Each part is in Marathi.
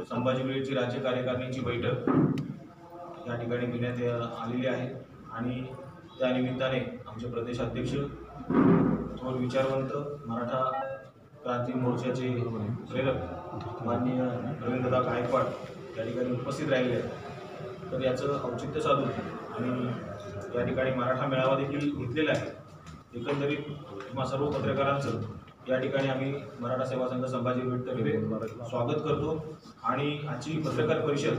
संभाजी ब्रिगेडची राज्य कार्यकारिणीची बैठक या ठिकाणी घेण्यात आलेली आहे आणि त्या निमित्ताने आमचे प्रदेश अध्यक्ष थोर विचारवंत मराठा क्रांती मोर्चाचे प्रेरक माननीय रवींद्रदा गायकवाड या ठिकाणी उपस्थित राहिले आहेत। तर याचं औचित्य साधून आणि या ठिकाणी मराठा मेळावा देखील घेतलेला आहे। एकंदरीत तुम्हा सर्व पत्रकारांचं या ठिकाणी आम्ही मराठा सेवा संघ संभाजी ब्रिगेडतर्फे स्वागत करतो आणि आजची पत्रकार परिषद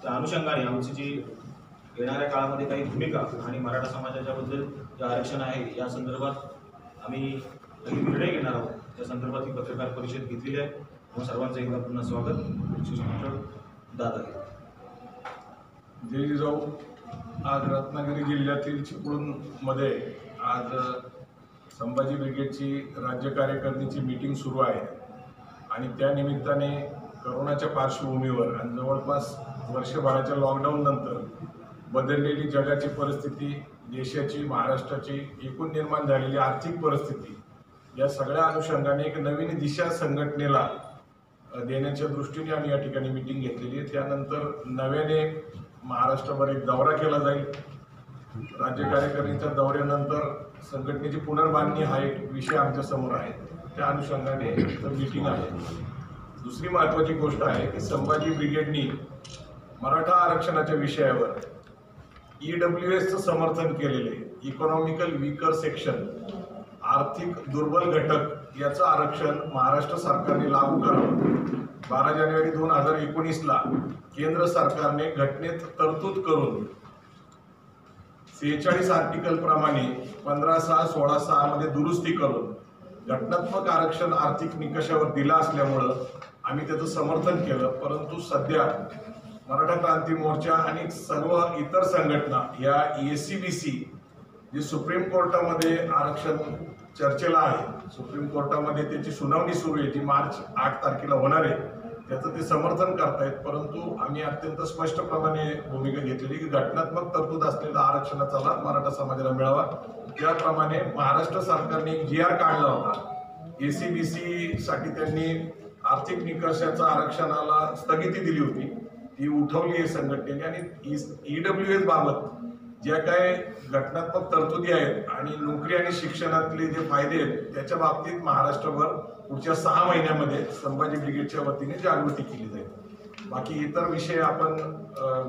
त्या अनुषंगाने आमची जी येणाऱ्या काळामध्ये काही भूमिका आणि मराठा समाजाच्याबद्दल जे आरक्षण आहे या संदर्भात आम्ही काही निर्णय घेणार आहोत, त्या संदर्भात ही पत्रकार परिषद घेतलेली आहे। मग सर्वांचं एकदा पुन्हा स्वागत। दादा जय जिजाऊ। आज रत्नागिरी जिल्ह्यातील चिपळूणमध्ये आज संभाजी ब्रिगेडची राज्य कार्यकारिणीची मीटिंग सुरू आहे आणि त्या निमित्ताने कोरोनाच्या पार्श्वभूमीवर आणि जवळपास वर्षभराच्या लॉकडाऊन नंतर बदललेली जगाची परिस्थिती, देशाची, महाराष्ट्राची एकूण निर्माण झालेली आर्थिक परिस्थिती या सगळ्या अनुषंगाने एक नवीन दिशा संघटनेला देण्याच्या दृष्टीने आम्ही या ठिकाणी मीटिंग घेतलेली आहे। त्यानंतर नव्याने महाराष्ट्रभर एक दौरा केला जाईल। राज्य कार्यकारिणीच्या दौऱ्यानंतर संघटनेची पुनर्बांधणी हा एक विषय आमच्या समोर आहे, त्या अनुषंगाने मीटिंग आहे। दुसरी महत्त्वाची गोष्ट आहे की संभाजी ब्रिगेडनी मराठा आरक्षणाच्या विषयावर EWSचं समर्थन केलेले इकॉनॉमिकल वीकर सेक्शन, आर्थिक दुर्बल घटक याचं आरक्षण महाराष्ट्र सरकारने लागू करावं। 12 जानेवारी 2019ला केंद्र सरकारने घटनेत तरतूद करून 46 आर्टिकल प्रमाणे 15(6), 16(6) मध्ये दुरुस्ती करून घटनात्मक आरक्षण आर्थिक निकषावर दिला असल्यामुळं आम्ही त्याचं समर्थन केलं। परंतु सध्या मराठा क्रांती मोर्चा आणि सर्व इतर संघटना या ACBC जे सुप्रीम कोर्टामध्ये आरक्षण चर्चेला आहे, सुप्रीम कोर्टामध्ये त्याची सुनावणी सुरू आहे, ती मार्च 8 तारखेला होणार आहे, त्याचं ते समर्थन करतायत। परंतु आम्ही अत्यंत स्पष्टप्रमाणे भूमिका घेतलेली की घटनात्मक तरतूद असलेला आरक्षणाचा लाभ मराठा समाजाला मिळावा। त्याप्रमाणे महाराष्ट्र सरकारने एक GR काढला होता। ACBC साठी त्यांनी आर्थिक निकषाच्या आरक्षणाला स्थगिती दिली होती, ती उठवली आहे संघटनेने आणि EWS बाबत ज्या काय घटनात्मक तरतुदी आहेत आणि नोकरी आणि शिक्षणातले जे फायदे आहेत त्याच्या बाबतीत महाराष्ट्रभर पुढच्या 6 महिन्यामध्ये संभाजी ब्रिगेडच्या वतीने जागृती केली जाईल। बाकी इतर विषय आपण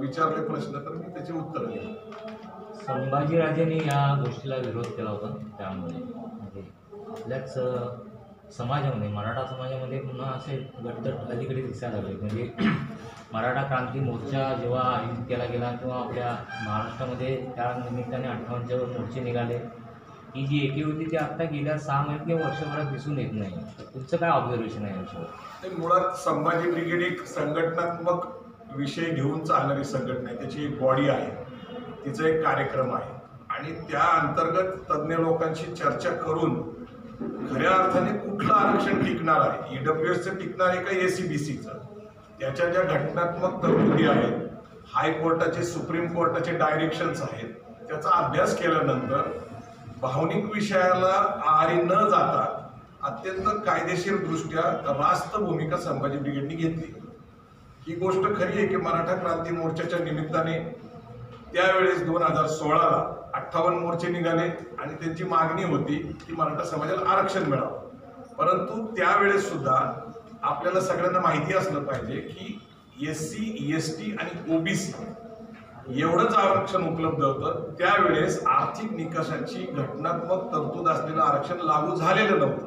विचारले प्रश्न तर मी त्याचे उत्तर देईन। संभाजीराजेंनी या गोष्टीला विरोध केला होता, त्यामुळे म्हणजे आपल्याच समाजामध्ये, मराठा समाजामध्ये पुन्हा असे गटगट अलीकडे दिसायला लागले। म्हणजे मराठा क्रांती मोर्चा जेव्हा आयोजित केला गेला तेव्हा आपल्या महाराष्ट्रामध्ये त्या निमित्ताने 58 मोर्चे निघाले। ही जी एकी होती ती आत्ता गेल्या 6 महिन्यात किंवा वर्षभरात दिसून येत नाही। तुमचं काय ऑब्झर्वेशन आहे याच्यावर? मुळात संभाजी ब्रिगेड एक संघटनात्मक विषय घेऊन चालणारी संघटना आहे, त्याची एक बॉडी आहे, तिचा एक कार्यक्रम आहे आणि त्या अंतर्गत तज्ज्ञ लोकांशी चर्चा करून खऱ्या अर्थाने कुठलं आरक्षण टिकणार आहे, EWSचं टिकणार आहे का ACBCचं, त्याच्या ज्या घटनात्मक तरतुदी आहेत, हायकोर्टाचे, सुप्रीम कोर्टाचे डायरेक्शन्स आहेत, त्याचा अभ्यास केल्यानंतर भावनिक विषयाला आहारी न जाता अत्यंत कायदेशीर दृष्ट्या रास्त भूमिका संभाजी ब्रिगेडनी घेतली। ही गोष्ट खरी आहे की मराठा क्रांती मोर्चाच्या निमित्ताने त्यावेळेस 2016ला 58 मोर्चे निघाले आणि त्यांची मागणी होती की मराठा समाजाला आरक्षण मिळावं। परंतु त्यावेळेस सुद्धा आपल्याला सगळ्यांना माहिती असलं पाहिजे की SC, ST आणि OBC एवढंच आरक्षण उपलब्ध होतं। त्यावेळेस आर्थिक निकषाची घटनात्मक तरतूद असलेलं आरक्षण लागू झालेलं नव्हतं।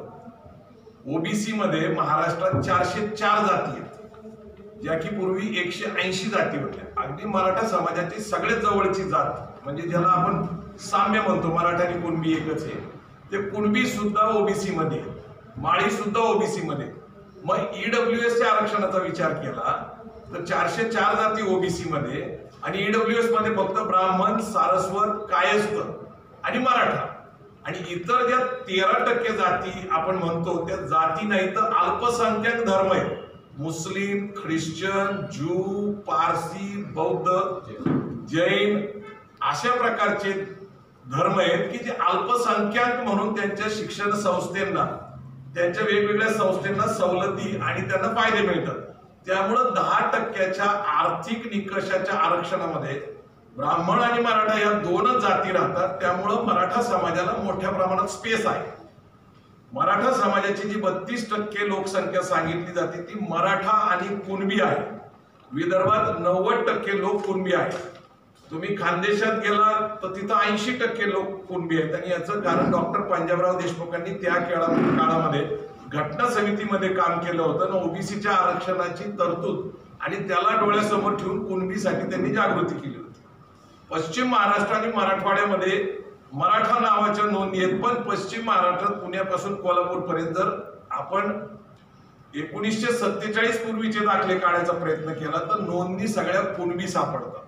OBC मध्ये महाराष्ट्रात 404 जाती आहेत, ज्या की पूर्वी 180 जाती होत्या। अगदी मराठा समाजाची सगळ्यात जवळची जात म्हणजे ज्याला आपण साम्य म्हणतो, मराठा आणि कुणबी एकच आहे, ते कुणबी सुद्धा OBC मध्ये, माळी सुद्धा OBC मध्ये। मग EWSच्या आरक्षणाचा विचार केला तर 404 जाती OBC मध्ये आणि EWS मध्ये फक्त ब्राह्मण, सारस्वत, कायस्थ आणि मराठा आणि इतर ज्या 13% जाती आपण म्हणतो त्या जाती नाही तर अल्पसंख्याक धर्म आहेत, मुस्लिम, ख्रिश्चन, ज्यू, पारसी, बौद्ध, जैन अशा प्रकारचे धर्म आहेत की जे अल्पसंख्याक म्हणून त्यांच्या शिक्षण संस्थांना, त्यांच्या वेगवेगळ्या संस्थांना सवलती आणि त्यांना फायदे मिळतात। त्यामुळं 10% आर्थिक निकषाच्या आरक्षणामध्ये ब्राह्मण आणि मराठा या दोनच जाती राहतात. त्यामुळं मराठा समाजाला मोठ्या प्रमाणात स्पेस आहे. मराठा समाजाची जी 32% लोकसंख्या सांगितली जाते ती मराठा आणि कुणबी आहे. विदर्भात 90% लोक कुणबी आहेत. तुम्ही खानदेशात गेला तर तिथं 80% लोक कुणबी आहेत. आणि याचं कारण डॉक्टर पंजाबराव देशमुखांनी त्या काळामध्ये घटना समितीमध्ये काम केलं होतं ना, ओबीसीच्या आरक्षणाची तरतूद आणि त्याला डोळ्यासमोर ठेवून कुणबीसाठी त्यांनी जागृती केली होती. पश्चिम महाराष्ट्र आणि मराठवाड्यामध्ये मराठा नावाच्या नोंदी आहेत, पण पश्चिम महाराष्ट्रात पुण्यापासून कोल्हापूर पर्यंत जर आपण 1947 पूर्वीचे दाखले काढायचा प्रयत्न केला तर नोंदी सगळ्या कुणबी सापडतात.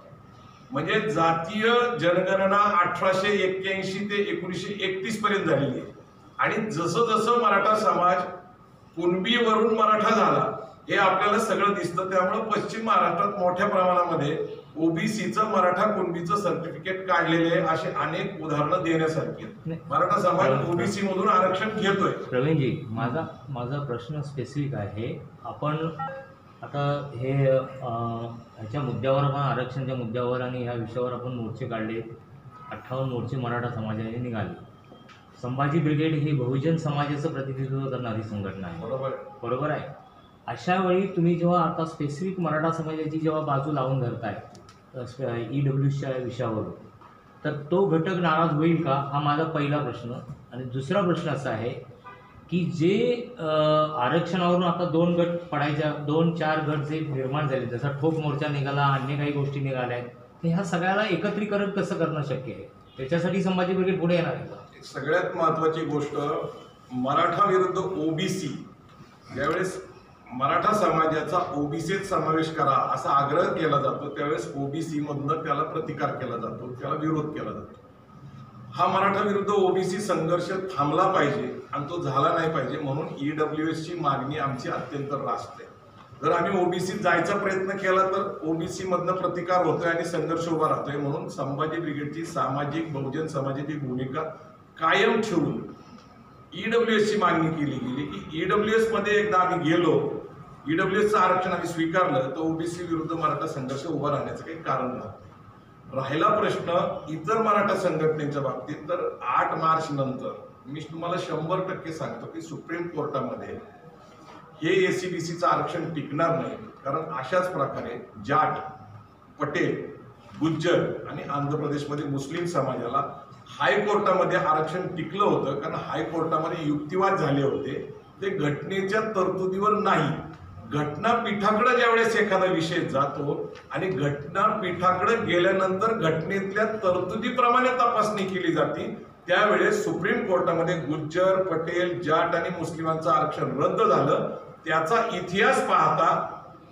म्हणजे जातीय जनगणना 1881 ते 1931 पर्यंत झालेली आहे. आणि जसं जसं मराठा समाज कुणबीवरून मराठा झाला हे आपल्याला सगळं दिसतं. त्यामुळे पश्चिम महाराष्ट्रात मोठ्या प्रमाणामध्ये ओबीसीचं मराठा कुणबीचं सर्टिफिकेट काढलेले आहे. असे अनेक उदाहरणं देण्यासारखी आहेत. मराठा समाज ओबीसी मधून आरक्षण घेतोय. प्रवीणजी, माझा प्रश्न स्पेसिफिक आहे. आपण आता हे ह्याच्या मुद्द्यावर, आपण आरक्षणाच्या मुद्द्यावर आणि ह्या विषयावर आपण मोर्चे काढले. 58 मोर्चे मराठा समाजाने निघाले. संभाजी ब्रिगेड ही बहुजन समाजाचं प्रतिनिधित्व करणारी संघटना आहे, बरोबर आहे. अशा वेळी तुम्ही जेव्हा आता स्पेसिफिक मराठा समाजाची जेव्हा बाजू लावून धरताय EWSच्या विषयावर, तर तो घटक नाराज होईल का, हा माझा पहिला प्रश्न. आणि दुसरा प्रश्न असा आहे की जे आरक्षणावरून आता 2 गट पडायच्या, 2-4 गट जे निर्माण झाले, जसा ठोक मोर्चा निघाला, अन्य काही गोष्टी निघाल्या आहेत, तर ह्या सगळ्याला एकत्रीकरण कसं करणं शक्य आहे? त्याच्यासाठी संभाजी ब्रिगेड पुढे येणार आहे का? सगळ्यात महत्वाची गोष्ट, मराठा विरुद्ध ओबीसी, ज्यावेळेस मराठा समाजाचा ओबीसीत समावेश करा असा आग्रह केला जातो त्यावेळेस ओबीसी मधनं त्याला प्रतिकार केला जातो, त्याला विरोध केला जातो. हा मराठा विरुद्ध ओबीसी संघर्ष थांबला पाहिजे आणि तो झाला नाही पाहिजे, म्हणून EWSची मागणी आमची अत्यंत रास्त आहे. जर आम्ही ओबीसीत जायचा प्रयत्न केला तर ओबीसी मधनं प्रतिकार होतोय आणि संघर्ष उभा राहतोय. म्हणून संभाजी ब्रिगेडची सामाजिक बहुजन समाजाची भूमिका कायम ठेवून EWSची मागणी केली गेली की EWS मध्ये एकदा आम्ही गेलो, EWSचं आरक्षण आम्ही स्वीकारलं तर ओबीसी विरुद्ध मराठा संघर्ष उभा राहण्याचं काही कारण नाही. राहिला प्रश्न इतर मराठा संघटनेच्या बाबतीत, तर 8 मार्च नंतर मी तुम्हाला 100% सांगतो की सुप्रीम कोर्टामध्ये हे एसीबीसीचं आरक्षण टिकणार नाही. कारण अशाच प्रकारे जाट, पटेल, गुज्जर आणि आंध्र प्रदेशमध्ये मुस्लिम समाजाला हायकोर्टामध्ये आरक्षण टिकलं होतं. कारण हायकोर्टामध्ये युक्तिवाद झाले होते, ते घटनेच्या तरतुदीवर नाही. घटनापीठाकडे ज्यावेळेस एखादा विषय जातो आणि घटनापीठाकडे गेल्यानंतर घटनेतल्या तरतुदीप्रमाणे तपासणी केली जाते, त्यावेळेस सुप्रीम कोर्टामध्ये गुज्जर, पटेल, जाट आणि मुस्लिमांचं आरक्षण रद्द झालं. त्याचा इतिहास पाहता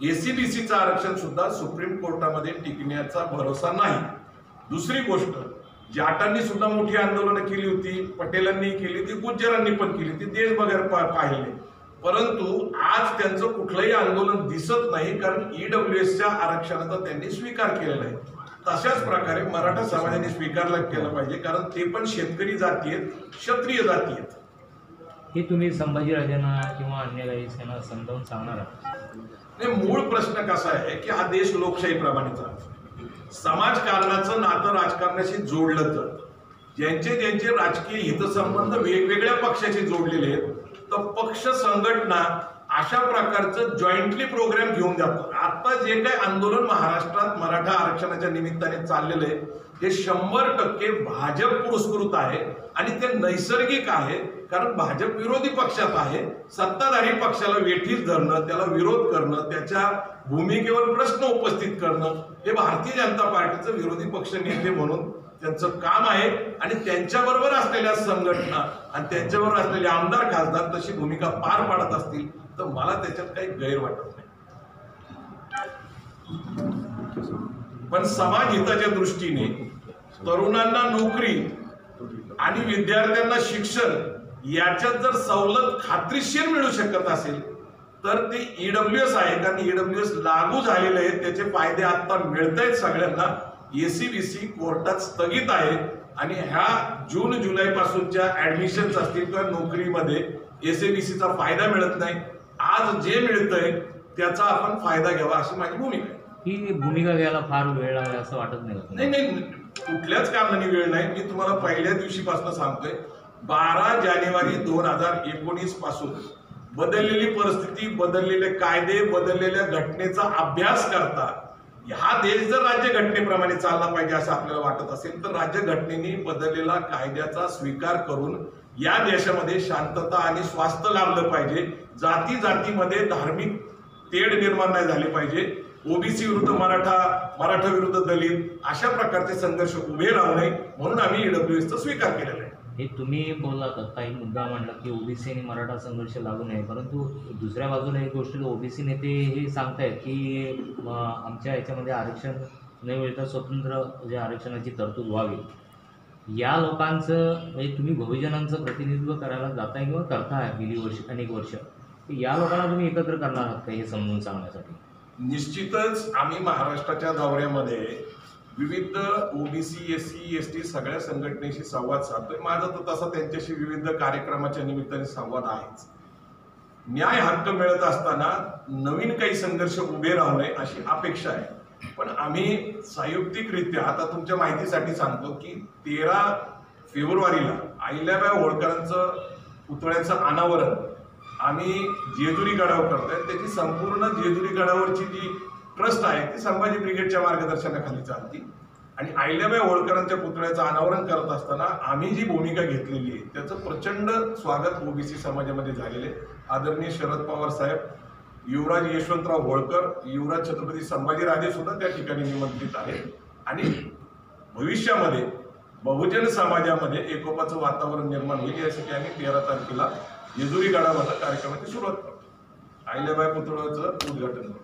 एसीबीसीचं आरक्षण सुद्धा सुप्रीम कोर्टामध्ये टिकण्याचा भरोसा नाही. दुसरी गोष्ट, जाटांनी सुद्धा मोठी आंदोलनं केली होती, पटेलांनी केली होती, गुज्जरांनी पण केली होती, देशभर पाहिले. परंतु आज त्यांचं कुठलंही आंदोलन दिसत नाही, कारण EWSच्या आरक्षणाचा त्यांनी स्वीकार केलेला आहे. तशाच प्रकारे मराठा समाजाने स्वीकारला केला पाहिजे, कारण ते पण शेतकरी जाती आहेत, क्षत्रिय जाती आहेत. हे तुम्ही संभाजीराजांना किंवा अन्य काही त्यांना समजावून सांगणार आहात? मूळ प्रश्न कसा आहे की हा देश लोकशाहीप्रमाणे चालतो. समाजकारणाचं नातं राजकारणाशी जोडलं जातं. ज्यांचे राजकीय हितसंबंध वेगवेगळ्या पक्षाशी जोडलेले आहेत, तर पक्ष संघटना अशा प्रकारचं जॉईंटली प्रोग्राम घेऊन जातो. आता जे काही आंदोलन महाराष्ट्रात मराठा आरक्षणाच्या निमित्ताने चाललेलं आहे ते 100% भाजप पुरस्कृत आहे आणि ते नैसर्गिक आहे. कारण भाजप विरोधी पक्षात आहे. सत्ताधारी पक्षाला वेठीस धरणं, त्याला विरोध करणं, त्याच्या भूमिकेवर प्रश्न उपस्थित करणं हे भारतीय जनता पार्टीचं विरोधी पक्ष नेते म्हणून त्यांचं काम आहे. आणि त्यांच्याबरोबर असलेल्या संघटना आणि त्यांच्याबरोबर असलेले आमदार, खासदार तशी भूमिका पार पाडत असतील तर मला त्याच्यात काही गैर वाटत नाही. पण समाज हिताच्या दृष्टीने तरुणांना नोकरी आणि विद्यार्थ्यांना शिक्षण याच्यात जर सवलत खात्रीशीर मिळू शकत असेल तर ते EWS आहे. कारण EWS लागू झालेले आहे, त्याचे फायदे आता मिळत आहेत सगळ्यांना. एसीबीसी कोर्टात स्थगित आहे आणि ह्या जून-जुलै पासूनच्या ऍडमिशन्स असतील किंवा नोकरीमध्ये एसीबीसीचा फायदा मिळत नाही. आज जे मिळतंय त्याचा आपण फायदा घ्यावा अशी माझी भूमिका आहे. ही भूमिका घ्यायला फार वेळ लागला असं वाटत नाही का? नाही नाही, कुठल्याच कारणाने वेळ नाही. मी तुम्हाला पहिल्या दिवशीपासून सांगतोय, 12 जानेवारी 2019 पासून बदललेली परिस्थिती, बदललेले कायदे, बदललेल्या घटनेचा अभ्यास करता हा देश जर राज्यघटनेप्रमाणे चालला पाहिजे असं आपल्याला वाटत असेल तर राज्यघटनेने बदललेला कायद्याचा स्वीकार करून या देशामध्ये शांतता आणि स्वास्थ्य लाभलं पाहिजे. जाती जातीमध्ये धार्मिक तेढ निर्माण नाही झाले पाहिजे. ओबीसी विरुद्ध मराठा, मराठा विरुद्ध दलित अशा प्रकारचे संघर्ष उभे राहू नये म्हणून आम्ही ईडब्ल्यूएसचा स्वीकार केलेला आहे. हे तुम्ही बोललात काही मुद्दा मांडला की ओबीसी आणि मराठा संघर्ष लागू नये, परंतु दुसऱ्या बाजूला एक गोष्ट ओबीसी नेते हे सांगतायत की आमच्या याच्यामध्ये आरक्षण न मिळता स्वतंत्र जे आरक्षणाची तरतूद व्हावी. या लोकांचं म्हणजे तुम्ही बहुजनांचं प्रतिनिधित्व करायला जाताय किंवा करताय गेली अनेक वर्ष, या लोकांना तुम्ही एकत्र करणार आहात का हे समजून सांगण्यासाठी? निश्चितच आम्ही महाराष्ट्राच्या दौऱ्यामध्ये विविध ओबीसी, एससी, एसटी सगळ्या संघटनेशी संवाद साधतोय. माझा तर तसा त्यांच्याशी विविध कार्यक्रमाच्या निमित्ताने संवाद आहेच. न्याय हक्क मिळत असताना नवीन काही संघर्ष उभे राहू नये अशी अपेक्षा आहे. पण आम्ही संयुक्तिकरित्या आता तुमच्या माहितीसाठी सांगतो की 13 फेब्रुवारीला अहिल्याबाई होळकरांचं पुतळ्याचं अनावरण आम्ही जेजुरी गडावर करतोय. त्याची संपूर्ण जेजुरी गडावरची जी ट्रस्ट आहे ती संभाजी ब्रिगेडच्या मार्गदर्शनाखाली चालते आणि अहिल्याबाई होळकरांच्या पुतळ्याचं अनावरण करत असताना आम्ही जी भूमिका घेतलेली आहे त्याचं प्रचंड स्वागत ओबीसी समाजामध्ये झालेले. आदरणीय शरद पवार साहेब, युवराज यशवंतराव होळकर, युवराज छत्रपती संभाजीराजे सुद्धा त्या ठिकाणी निमंत्रित आहेत आणि भविष्यामध्ये बहुजन समाजामध्ये एकोपाचं वातावरण निर्माण होईल यासाठी आम्ही 13 तारखेला जेजुरी गडावर कार्यक्रमाची सुरुवात करतो. अहिल्याबाई पुतळ्याचं उद्घाटन करतो.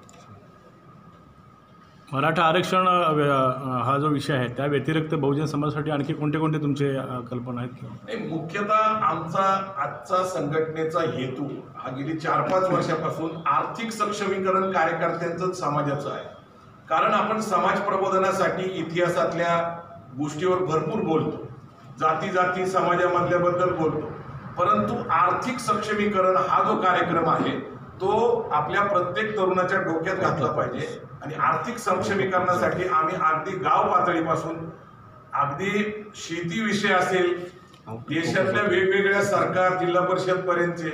मराठा आरक्षण हा जो विषय आहे त्या व्यतिरिक्त बहुजन समाजासाठी आणखी कोणते कोणते तुमचे कल्पना आहेत? नाही, मुख्यतः आमचा आजचा संघटनेचा हेतू हा गेली 4-5 वर्षापासून आर्थिक सक्षमीकरण कार्यकर्त्यांचं समाजाचं आहे. कारण आपण समाज प्रबोधनासाठी इतिहासातल्या गोष्टीवर भरपूर बोलतो, जाती जाती समाजामधल्याबद्दल बोलतो, परंतु आर्थिक सक्षमीकरण हा जो कार्यक्रम आहे तो आपल्या प्रत्येक तरुणाच्या डोक्यात घातला पाहिजे. आणि आर्थिक सक्षमीकरणासाठी आम्ही अगदी गाव पातळीपासून अगदी शेती विषय असेल, देशातल्या वेगवेगळ्या सरकार जिल्हा परिषद पर्यंतचे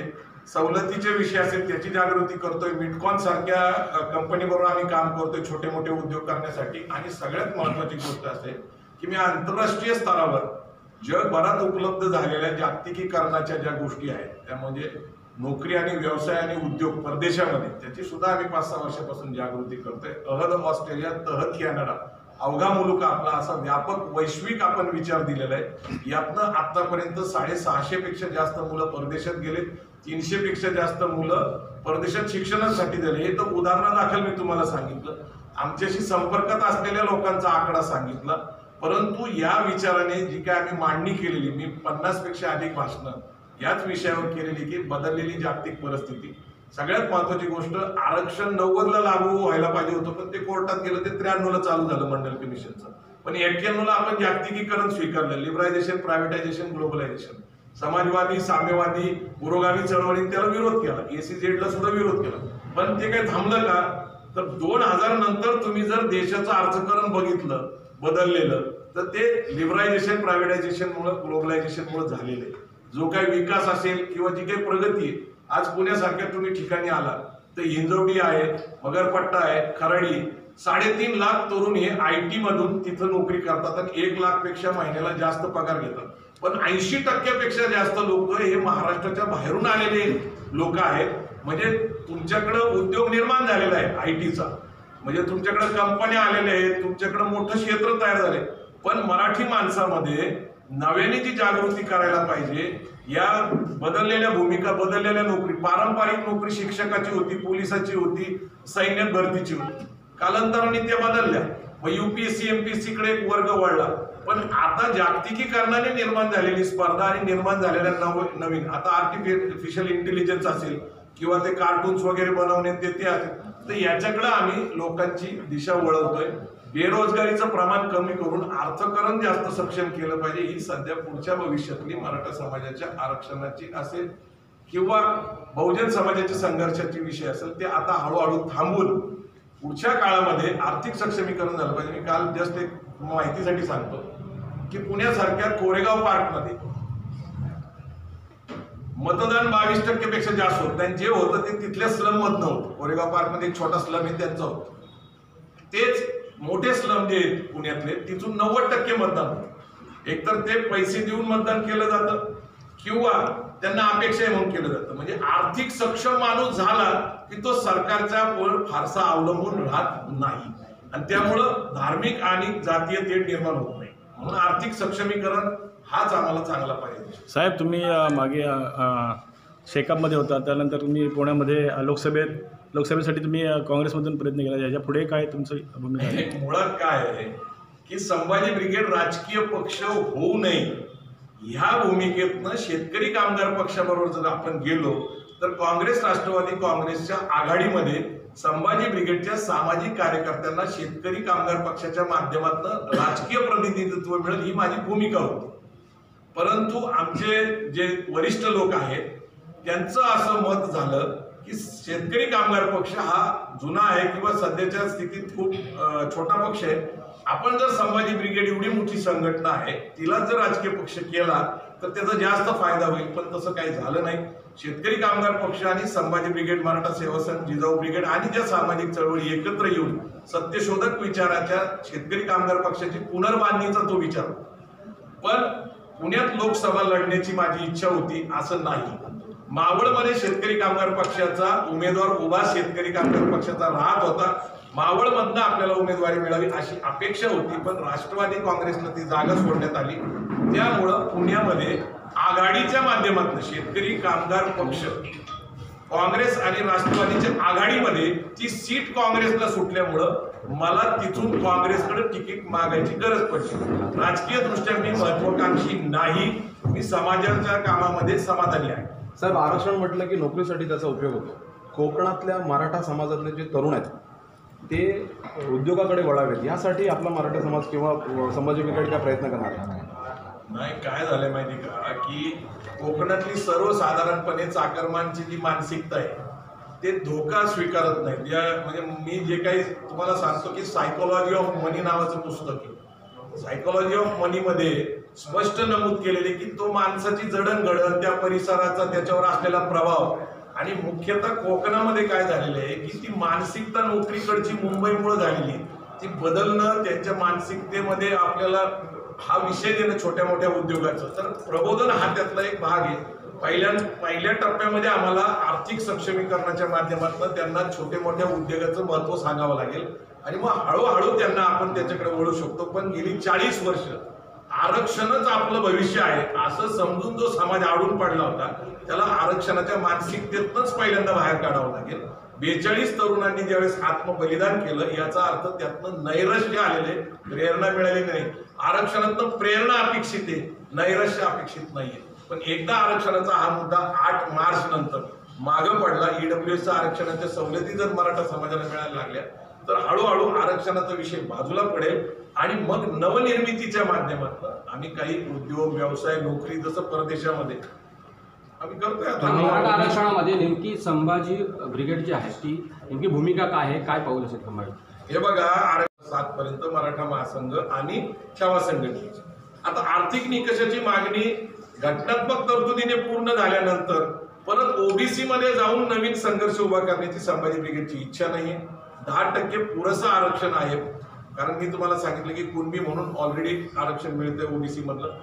सवलतीचे विषय असेल त्याची जागृती करतोय. मिटकॉन सारख्या कंपनीबरोबर आम्ही काम करतोय छोटे मोठे उद्योग करण्यासाठी. आणि सगळ्यात महत्वाची गोष्ट असेल की मी आंतरराष्ट्रीय स्तरावर जगभरात उपलब्ध झालेल्या जागतिकीकरणाच्या ज्या गोष्टी आहेत त्यामध्ये नोकरी आणि व्यवसाय आणि उद्योग परदेशामध्ये त्याची सुद्धा आम्ही 5-6 वर्षापासून जागृती करतोय. अहद ऑस्ट्रेलिया, तहत कॅनडा, अवघा मुलुक आपला असा व्यापक वैश्विक आपण विचार दिलेला आहे. यातनं आतापर्यंत 650 पेक्षा जास्त मुलं परदेशात गेले, 300 पेक्षा जास्त मुलं परदेशात शिक्षणासाठी गेले. हे तर उदाहरणादाखल मी तुम्हाला सांगितलं. आमच्याशी संपर्कात असलेल्या लोकांचा आकडा सांगितला. परंतु या विचाराने जी काय आम्ही मांडणी केलेली, मी 50 पेक्षा अधिक भाषणं याच विषयावर केलेली की बदललेली जागतिक परिस्थिती. सगळ्यात महत्वाची गोष्ट, आरक्षण 90ला लागू व्हायला पाहिजे होतं पण ते कोर्टात गेलं, ते 93ला चालू झालं मंडल कमिशनचं. पण 91ला आपण जागतिकीकरण स्वीकारलं, लिबरायझेशन, प्रायव्हेटायझेशन, ग्लोबलायझेशन. समाजवादी, साम्यवादी, पुरोगामी चळवळीने त्याला विरोध केला, एसीजेडला सुद्धा विरोध केला. पण ते काही थांबलं का? तर 2000 नंतर तुम्ही जर देशाचं अर्थकारण बघितलं बदललेलं तर ते लिबरायझेशन, प्रायव्हेटायझेशनमुळे, ग्लोबलायझेशनमुळे झालेलं आहे. जो काही विकास असेल किंवा जी काही प्रगती आहे, आज पुण्यासारख्या तुम्ही ठिकाणी आला तर हिंजवडी आहे, मगरपट्टा आहे, खराडी, 3.5 लाख तरुण हे IT मधून तिथं नोकरी करतात आणि 1 लाख पेक्षा महिन्याला जास्त पगार घेतात. पण 80% जास्त लोक हे महाराष्ट्राच्या बाहेरून आलेले लोक आहेत. म्हणजे तुमच्याकडे उद्योग निर्माण झालेला आहे ITचा, म्हणजे तुमच्याकडे कंपन्या आलेल्या आहेत, तुमच्याकडे मोठं क्षेत्र तयार झाले. पण मराठी माणसामध्ये नव्याने जी जागृती करायला पाहिजे, या बदललेल्या भूमिका, बदललेल्या नोकरी, पारंपरिक नोकरी शिक्षकाची होती, पोलिसाची होती, सैन्यात भरतीची होती, कालांतराने त्या बदलल्या. मग UPSC MPSC कडे एक वर्ग वळला. पण आता जागतिकीकरणाने निर्माण झालेली स्पर्धा आणि निर्माण झालेल्या नवीन आता आर्टिफिशियल इंटेलिजन्स असेल किंवा ते कार्टून्स वगैरे बनवणे ते असेल, तर याच्याकडे आम्ही लोकांची दिशा वळवतोय. बेरोजगारीचं प्रमाण कमी करून अर्थकारण जास्त सक्षम केलं पाहिजे. ही सध्या पुढच्या भविष्यातली मराठा समाजाच्या आरक्षणाची असेल किंवा बहुजन समाजाच्या संघर्षाचे विषय असेल ते आता हळूहळू थांबून पुढच्या काळामध्ये आर्थिक सक्षमीकरण झालं पाहिजे. मी काल जस्ट एक माहितीसाठी सांगतो की पुण्यासारख्या कोरेगाव पार्कमध्ये मतदान 22% पेक्षा जास्त होत नाही. जे होतं ते तिथल्या स्लम मधनं होतं. कोरेगाव पार्कमध्ये एक छोटा स्लम आहे त्यांचं होतं. तेच मोठे स्लम जे आहेत पुण्यातले तिथून 90% मतदान होतं. एकतर ते पैसे देऊन मतदान केलं जातं किंवा त्यांना अपेक्षा आहे म्हणून केलं जातं. म्हणजे आर्थिक सक्षम माणूस झाला की तो सरकारच्या वर फारसा अवलंबून राहत नाही आणि त्यामुळं धार्मिक आणि जातीय तेढ निर्माण होत नाही. म्हणून आर्थिक सक्षमीकरण हाच आम्हाला चांगला पाहिजे. साहेब, तुम्ही मागे शेकापमध्ये होता, त्यानंतर तुम्ही पुण्यामध्ये लोकसभेसाठी तुम्ही काँग्रेसमधून प्रयत्न केला. याच्या पुढे काय तुमचं भूमिका आहे? मुळात काय आहे की संभाजी ब्रिगेड राजकीय पक्ष होऊ नये ह्या भूमिकेतनं शेतकरी कामगार पक्षाबरोबर जर आपण गेलो तर काँग्रेस राष्ट्रवादी काँग्रेसच्या आघाडीमध्ये संभाजी ब्रिगेडच्या सामाजिक कार्यकर्त्यांना शेतकरी कामगार पक्षाच्या माध्यमातून राजकीय प्रतिनिधित्व मिळेल ही माझी भूमिका होती. परंतु आमचे जे वरिष्ठ लोक आहेत त्यांचं असं मत झालं की शेतकरी कामगार पक्ष हा जुना आहे किंवा सध्याच्या स्थितीत खूप छोटा पक्ष आहे. आपण जर संभाजी ब्रिगेड एवढी मोठी संघटना आहे तिला जर राजकीय पक्ष केला तर त्याचा जास्त फायदा होईल. पण तसं काही झालं नाही. शेतकरी कामगार पक्ष आणि संभाजी ब्रिगेड, मराठा सेवा संघ, जिजाऊ ब्रिगेड आणि ज्या सामाजिक चळवळी एकत्र येऊन सत्यशोधक विचाराच्या शेतकरी कामगार पक्षाची पुनर्बांधणीचा तो विचार. पण पुण्यात लोकसभा लढण्याची माझी इच्छा होती असं नाही. मावळमध्ये शेतकरी कामगार पक्षाचा उमेदवार उभा शेतकरी कामगार पक्षाचा राहत होता. मावळमधनं आपल्याला उमेदवारी मिळावी अशी अपेक्षा होती. पण राष्ट्रवादी काँग्रेसला ती जागा सोडण्यात आली. त्यामुळं पुण्यामध्ये आघाडीच्या माध्यमातून शेतकरी कामगार पक्ष काँग्रेस आणि राष्ट्रवादीच्या आघाडीमध्ये ती सीट काँग्रेसला सुटल्यामुळं मला तिथून काँग्रेसकडे तिकीट मागायची गरज पडली. राजकीय दृष्ट्या मी महत्वाकांक्षी नाही. मी समाजाच्या कामामध्ये समाधानी आहे. साहेब, आरक्षण म्हटलं की नोकरीसाठी त्याचा उपयोग होतो. कोकणातल्या मराठा समाजातले जे तरुण आहेत ते उद्योगाकडे वळावेत यासाठी आपला मराठा समाज किंवा संभाजी ब्रिगेड काय प्रयत्न करणार आहे? नाही, काय झालंय माहिती का की कोकणातली सर्वसाधारणपणे चाकरमानची जी मानसिकता आहे ते धोका स्वीकारत नाही. म्हणजे मी जे काही तुम्हाला सांगतो की सायकोलॉजी ऑफ मनी नावाचं पुस्तक आहे. सायकोलॉजी ऑफ मनीमध्ये स्पष्ट नमूद केलेले की तो माणसाची जडणघडण, त्या परिसराचा त्याच्यावर असलेला प्रभाव आणि मुख्यतः कोकणामध्ये काय झालेलं आहे की ती मानसिकता नोकरीकडची मुंबईमुळे झालेली ती बदलणं, त्यांच्या मानसिकतेमध्ये आपल्याला हा विषय देणं छोट्या मोठ्या उद्योगाचं. तर प्रबोधन हा त्यातला एक भाग आहे. पहिल्या टप्प्यामध्ये आम्हाला आर्थिक सक्षमीकरणाच्या माध्यमातून त्यांना छोट्या मोठ्या उद्योगाचं महत्व सांगावं लागेल आणि मग हळूहळू त्यांना आपण त्याच्याकडे वळू शकतो. पण गेली 40 वर्ष आरक्षणच आपलं भविष्य आहे असं समजून जो समाज आडून पडला होता त्याला आरक्षणाच्या मानसिकतेतूनच पहिल्यांदा बाहेर काढावं लागेल. 42 तरुणांनी ज्यावेळेस आत्मबलिदान केलं याचा अर्थ त्यातनं नैराश्य आलेले, प्रेरणा मिळालेली नाही. आरक्षणातनं प्रेरणा अपेक्षित आहे, नैराश्य अपेक्षित नाहीये. पण एकदा आरक्षणाचा हा मुद्दा 8 मार्च नंतर मागं पडला, ईडब्ल्यूएसच्या आरक्षणाच्या सवलती जर मराठा समाजाला मिळायला लागल्या तर हळूहळू आरक्षणाचा विषय बाजूला पडेल आणि मग नवनिर्मितीच्या माध्यमातून आम्ही काही उद्योग, व्यवसाय, नोकरी जसं परदेशामध्ये आम्ही करतोय. आता मराठा आरक्षणामध्ये नेमकी संभाजी ब्रिगेड जी आहे ती नेमकी भूमिका काय आहे, काय पाऊल असेल संभाजी? हे बघा, 7 पर्यंत मराठा महासंघ आणि छावा संघटनेची आता आर्थिक निकषाची मागणी घटनात्मक तरतुदीने पूर्ण झाल्यानंतर परत ओबीसी मध्ये जाऊन नवीन संघर्ष उभा करण्याची संभाजी ब्रिगेडची इच्छा नाहीये. 10% पुरेसं आरक्षण आहे. कारण मी तुम्हाला सांगितलं की कुणबी म्हणून ऑलरेडी आरक्षण मिळतंय ओबीसी मधलं.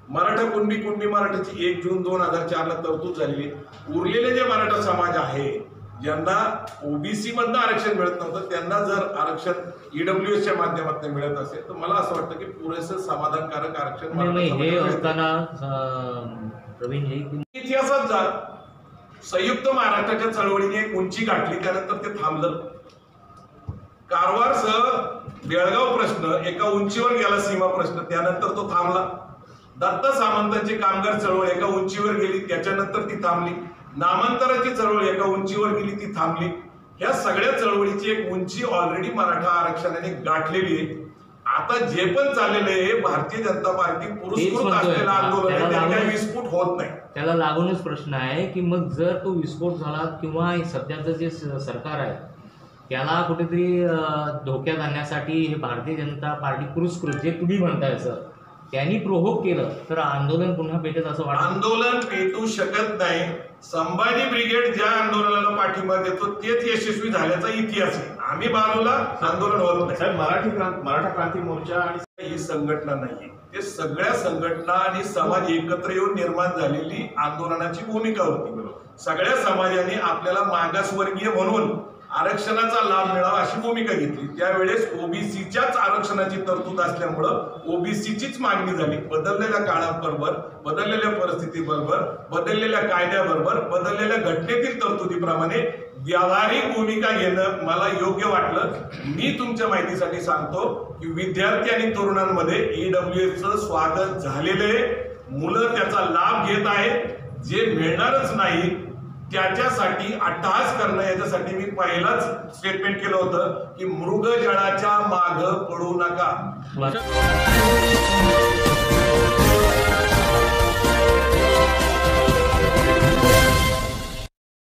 मराठा कुणबी मराठाची 1 जून 2004 ला तरतूद झालेली. उरलेले जे मराठा समाज आहे ज्यांना ओबीसी मधनं आरक्षण मिळत नव्हतं त्यांना जर आरक्षण ईडब्ल्यूएसच्या माध्यमातून मिळत असेल तर मला असं वाटतं की पुरेसं समाधानकारक आरक्षण हे असताना प्रवीण इतिहासात जा संयुक्त महाराष्ट्राच्या चळवळीने एक उंची गाठली, त्यानंतर ते थांबलं. कारवारसह बेळगाव प्रश्न एका उंचीवर गेला, सीमा प्रश्न, त्यानंतर तो थांबला. दत्ता सामंतांची कामगार चळवळ एका उंचीवर गेली, त्याच्यानंतर ती थांबली. नामांतराची चळवळ एका उंचीवर गेली, ती थांबली. ह्या सगळ्या चळवळीची एक उंची ऑलरेडी मराठा आरक्षणाने गाठलेली आहे. आता जे पण चाललेलं आहे भारतीय जनता पार्टी पुरस्कृत असलेलं आंदोलन आहे, त्यात काही विस्फोट होत नाही. त्याला लागूनच प्रश्न आहे की मग जर तो विस्फोट झाला किंवा सध्याचं जे सरकार आहे त्याला कुठेतरी धोक्यात आणण्यासाठी हे भारतीय जनता पार्टी पुरस्कृत जे तुम्ही म्हणताय सर त्यांनी प्रोव्होक केलं तर आंदोलन पुन्हा पेटेल असं वाटतं? आंदोलन पेटू शकत नाही. संभाजी ब्रिगेड ज्या आंदोलनाला पाठिंबा देतो तेच यशस्वी झाल्याचा इतिहास आहे. आम्ही बाजूला आंदोलन होत नाही. साहेब, मराठा क्रांती मोर्चा आणि ही संघटना नाहीये, ते सगळ्या संघटना आणि समाज एकत्र येऊन निर्माण झालेली आंदोलनाची भूमिका होती. सगळ्या समाजाने आपल्याला मागासवर्गीय म्हणून आरक्षणाचा लाभ मिळावा अशी भूमिका घेतली. त्यावेळेस ओबीसीच्याच आरक्षणाची तरतूद असल्यामुळं ओबीसीचीच मागणी झाली. बदललेल्या काळाबरोबर, बदललेल्या परिस्थितीबरोबर, बदललेल्या कायद्याबरोबर, बदललेल्या घटनेतील तरतुदीप्रमाणे व्यावहारिक भूमिका घेणं मला योग्य वाटलं. मी तुमच्या माहितीसाठी सांगतो की विद्यार्थी आणि तरुणांमध्ये ईडब्ल्यूएसचं स्वागत झालेले, मुलं त्याचा लाभ घेत आहेत. जे मिळणारच नाही त्याच्यासाठी अट्टहास करणं, याच्यासाठी मी पहिलाच स्टेटमेंट केलं होतं की मृगजळाच्या मागं पडू नका.